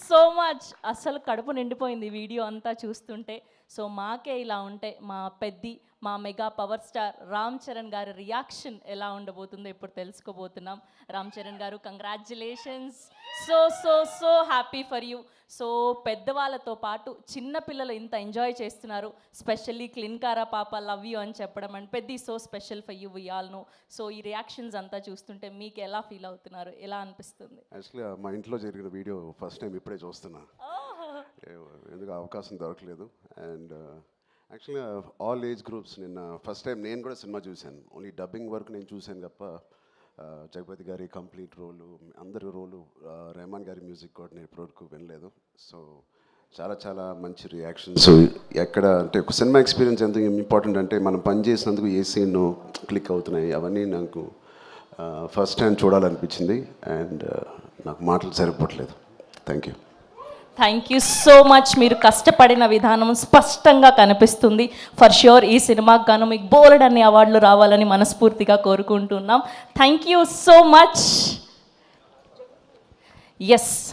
So much. అసలు కడుపు నిండిపోయింది వీడియో అంతా చూస్తుంటే. సో మాకే ఇలా ఉంటే మా mega power star Ram Charan గారి రియాక్షన్ ఎలా ఉండబోతుందో ఇప్పుడు తెలుసుకోబోతున్నాం. రామ్ చరణ్ గారు, congratulations. So so so happy for you. So పెద్దవాళ్ళతో పాటు చిన్నపిల్లలు ఇంత ఎంజాయ్ చేస్తున్నారు. స్పెషల్లీ క్లిన్కారా పాప లవ్ యూ అని చెప్పడం అండ్ పెద్ద so special for you we all know. So ఈ రియాక్షన్స్ అంతా చూస్తుంటే మీకు ఎలా ఫీల్ అవుతున్నారు, ఎలా అనిపిస్తుంది? యాక్చువల్గా మా ఇంట్లో జరిగిన వీడియో ఫస్ట్ టైం ఇప్పుడే చూస్తున్నా. ఎందుకు అవకాశం దొరకలేదు. అండ్ యాక్చువల్గా ఆల్ ఏజ్ గ్రూప్స్ నిన్న ఫస్ట్ టైం నేను కూడా సినిమా చూశాను. ఓన్లీ డబ్బింగ్ వరకు నేను చూశాను తప్ప జగపతి గారి కంప్లీట్ రోలు, అందరి రోలు, రెహమాన్ గారి మ్యూజిక్ కూడా నేను ఇప్పటివరకు వినలేదు. సో చాలా చాలా మంచి రియాక్షన్స్. ఎక్కడ అంటే ఒక సినిమా ఎక్స్పీరియన్స్ ఎంత ఇంపార్టెంట్ అంటే మనం పని చేసినందుకు ఏ సీన్ క్లిక్ అవుతున్నాయి అవన్నీ నాకు ఫస్ట్ టైం చూడాలనిపించింది. అండ్ నాకు మాటలు సరిపోవట్లేదు. Thank you so much. మీరు కష్టపడిన విధానం స్పష్టంగా కనిపిస్తుంది. ఫర్ ష్యూర్ ఈ సినిమాకి గాను మీకు బోలెడ్ అన్ని అవార్డులు రావాలని మనస్ఫూర్తిగా కోరుకుంటున్నాం. Thank you so much. Yes.